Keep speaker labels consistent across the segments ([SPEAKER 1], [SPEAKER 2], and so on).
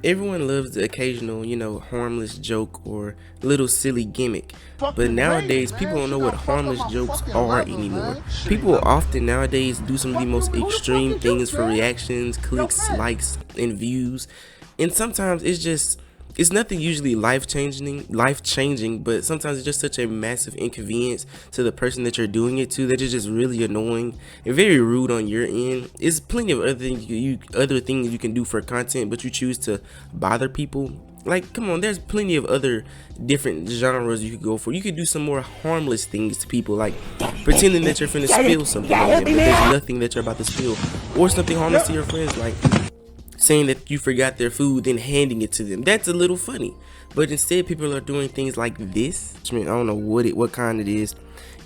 [SPEAKER 1] Everyone loves the occasional, harmless joke or little silly gimmick. But nowadays, people don't know what harmless jokes are anymore. People often nowadays do some of the most extreme things for reactions, clicks, likes, and views. And sometimes it's nothing usually life changing, but sometimes it's just such a massive inconvenience to the person that you're doing it to that is just really annoying and very rude on your end. There's plenty of other things you can do for content, but you choose to bother people. Like, come on, there's plenty of other different genres you could go for. You could do some more harmless things to people, like pretending that you're finna spill something on them, but there's nothing that you're about to spill, or something harmless to your friends, like saying that you forgot their food, then handing it to them. That's a little funny. But instead, people are doing things like this. I mean, I don't know what kind it is.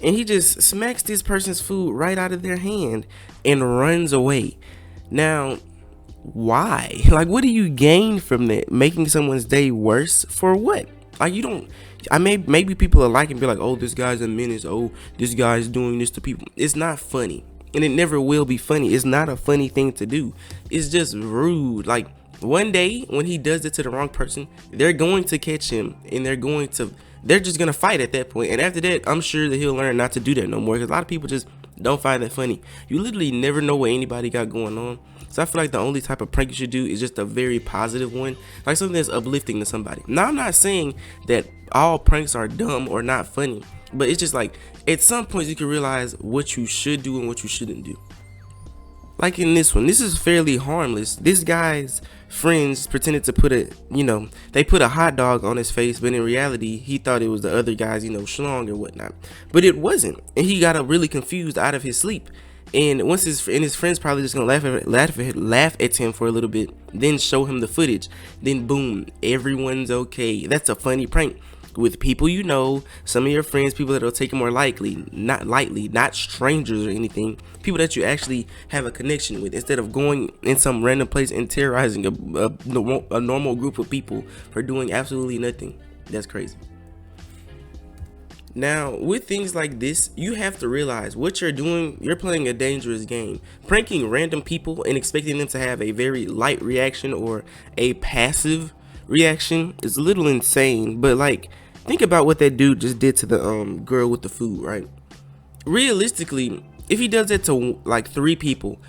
[SPEAKER 1] And he just smacks this person's food right out of their hand and runs away. Now, why? Like, what do you gain from that? Making someone's day worse for what? Like, you don't. Maybe people are like and be like, oh, this guy's a menace. Oh, this guy's doing this to people. It's not funny. And it never will be funny. It's not a funny thing to do. It's just rude. Like, one day when he does it to the wrong person, they're going to catch him and they're just gonna fight at that point. And after that, I'm sure that he'll learn not to do that no more, because a lot of people just don't find that funny. You literally never know what anybody got going on. So I feel like the only type of prank you should do is just a very positive one, like something that's uplifting to somebody. Now, I'm not saying that all pranks are dumb or not funny, but it's just like at some points you can realize what you should do and what you shouldn't do. Like in this one, this is fairly harmless. This guy's friends pretended to they put a hot dog on his face, but in reality, he thought it was the other guy's, schlong or whatnot. But it wasn't, and he got really confused out of his sleep. And once his friends probably just gonna laugh at him for a little bit, then show him the footage. Then boom, everyone's okay. That's a funny prank with people some of your friends, people that'll take it more not lightly, not strangers or anything, people that you actually have a connection with, instead of going in some random place and terrorizing a normal group of people for doing absolutely nothing. That's crazy. Now, with things like this, you have to realize what you're doing. You're playing a dangerous game. Pranking random people and expecting them to have a very light reaction or a passive reaction is a little insane. But like, think about what that dude just did to the girl with the food, right? Realistically, if he does that to like 3 people,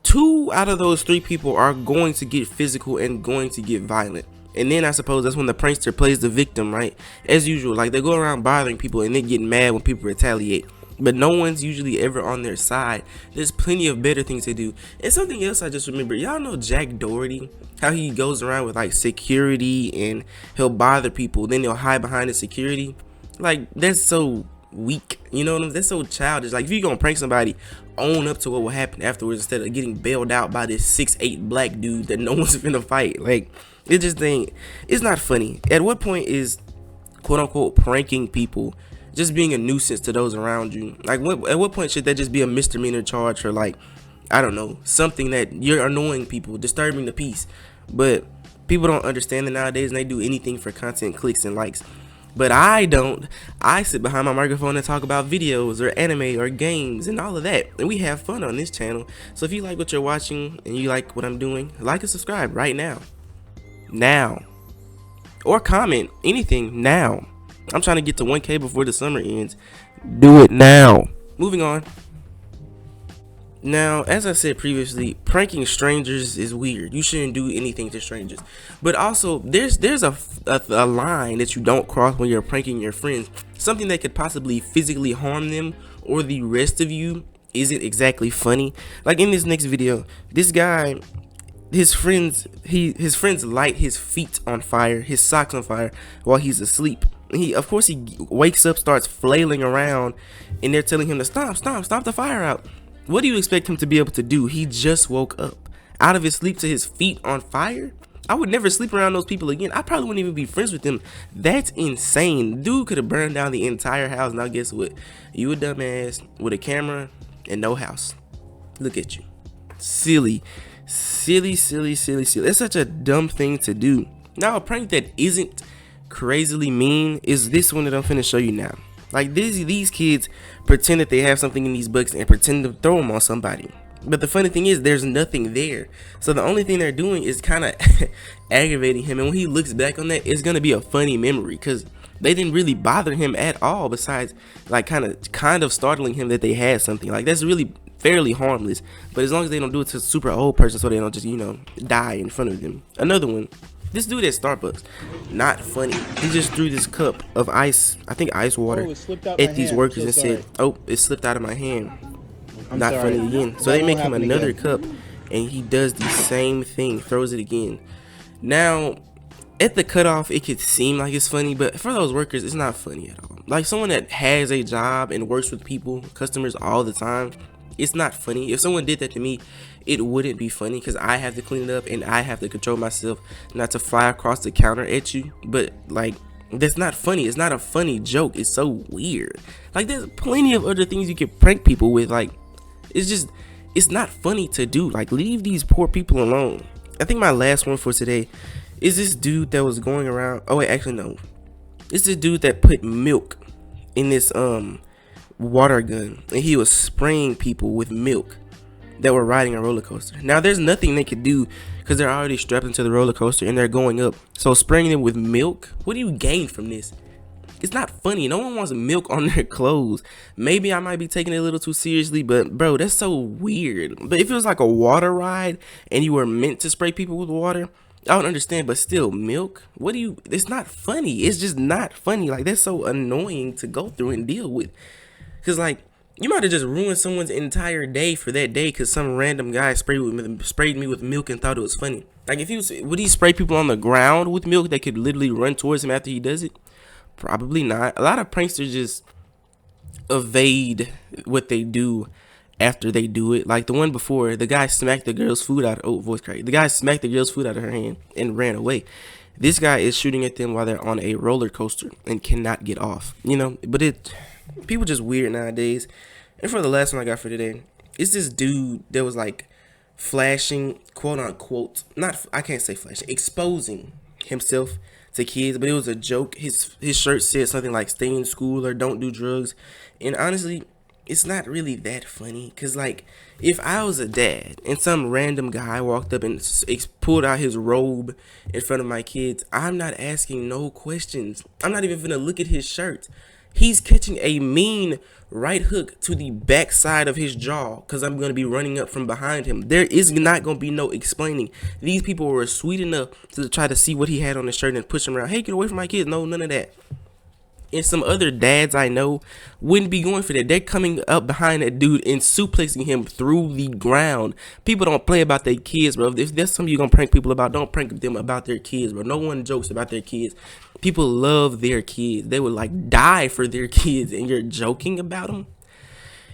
[SPEAKER 1] 2 out of those 3 people are going to get physical and going to get violent. And then I suppose that's when the prankster plays the victim, right? As usual, like they go around bothering people and they get mad when people retaliate. But no one's usually ever on their side. There's plenty of better things to do. And something else I just remember, y'all know Jack Doherty, how he goes around with like security and he'll bother people, then he'll hide behind the security. Like, that's so weak, you know what I mean? That's so childish. Like, if you're gonna prank somebody, own up to what will happen afterwards instead of getting bailed out by this 6'8" black dude that no one's gonna fight. Like, it's not funny. At what point is quote unquote pranking people just being a nuisance to those around you? Like, at what point should that just be a misdemeanor charge for, like, I don't know, something that you're annoying people, disturbing the peace? But people don't understand that nowadays, and they do anything for content, clicks, and likes. But I don't. I sit behind my microphone and talk about videos or anime or games and all of that, and we have fun on this channel. So if you like what you're watching and you like what I'm doing, like and subscribe right now. Or comment anything now. I'm trying to get to 1K before the summer ends. Do it now. Moving on. Now, as I said previously, pranking strangers is weird. You shouldn't do anything to strangers. But also, there's a line that you don't cross when you're pranking your friends. Something that could possibly physically harm them or the rest of you isn't exactly funny. Like in this next video, this guy, his friends light his feet on fire, his socks on fire while he's asleep. He wakes up, starts flailing around, and they're telling him to stop the fire out. What do you expect him to be able to do? He just woke up out of his sleep to his feet on fire. I would never sleep around those people again. I probably wouldn't even be friends with them. That's insane. Dude could have burned down the entire house. Now guess what? You a dumbass with a camera and no house. Look at you. Silly. That's such a dumb thing to do. Now, a prank that isn't crazily mean is this one that I'm finna show you now. Like, these kids pretend that they have something in these books and pretend to throw them on somebody. But the funny thing is, there's nothing there. So the only thing they're doing is kind of aggravating him. And when he looks back on that, it's gonna be a funny memory because they didn't really bother him at all. Besides, like kind of startling him that they had something. Like that's really fairly harmless. But as long as they don't do it to a super old person, so they don't just die in front of them. Another one. This dude at Starbucks, not funny. He just threw this cup of ice, I think ice water, at these workers and said, "Oh, it slipped out of my hand." Not funny again. So they make him another cup, and he does the same thing, throws it again. Now, at the cutoff, it could seem like it's funny, but for those workers, it's not funny at all. Like someone that has a job and works with people, customers all the time, it's not funny. If someone did that to me, it wouldn't be funny because I have to clean it up and I have to control myself not to fly across the counter at you. But like, that's not funny. It's not a funny joke. It's so weird. Like there's plenty of other things you can prank people with. Like it's not funny to do. Like leave these poor people alone. I think my last one for today is this dude that was going around. Oh wait, actually no. It's this dude that put milk in this water gun and he was spraying people with milk that were riding a roller coaster. Now there's nothing they could do because they're already strapped into the roller coaster and they're going up. So spraying them with milk, what do you gain from this? It's not funny. No one wants milk on their clothes. Maybe I might be taking it a little too seriously, but bro, that's so weird. But if it was like a water ride and you were meant to spray people with water, I would understand. But still, milk, what do you, it's not funny. It's just not funny. Like that's so annoying to go through and deal with. Because like, you might have just ruined someone's entire day for that day because some random guy sprayed me with milk and thought it was funny. Like would he spray people on the ground with milk that could literally run towards him after he does it? Probably not. A lot of pranksters just evade what they do after they do it. Like the one before, the guy smacked the girl's food out. Oh, voice crack. The guy smacked the girl's food out of her hand and ran away. This guy is shooting at them while they're on a roller coaster and cannot get off. But people just weird nowadays. And for the last one I got for today, it's this dude that was like flashing, quote unquote, I can't say flashing, exposing himself to kids, but it was a joke. His shirt said something like "stay in school" or "don't do drugs," and honestly, it's not really that funny. Cause like, if I was a dad and some random guy walked up and pulled out his robe in front of my kids, I'm not asking no questions. I'm not even gonna look at his shirt. He's catching a mean right hook to the back side of his jaw because I'm going to be running up from behind him. There is not going to be no explaining. These people were sweet enough to try to see what he had on his shirt and push him around. Hey, get away from my kids. No, none of that. And some other dads I know wouldn't be going for that. They're coming up behind that dude and suplexing him through the ground. People don't play about their kids, bro. If there's something you're going to prank people about, don't prank them about their kids, bro. No one jokes about their kids. People love their kids. They would like die for their kids, and you're joking about them.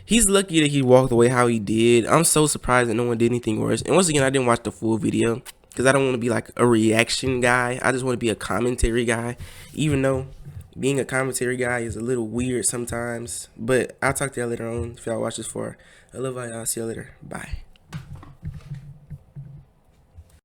[SPEAKER 1] He's lucky that he walked away how he did. I'm so surprised that no one did anything worse. And once again, I didn't watch the full video because I don't want to be like a reaction guy. I just want to be a commentary guy, even though being a commentary guy is a little weird sometimes. But I'll talk to y'all later on if y'all watch this far. I love y'all. See y'all later. Bye.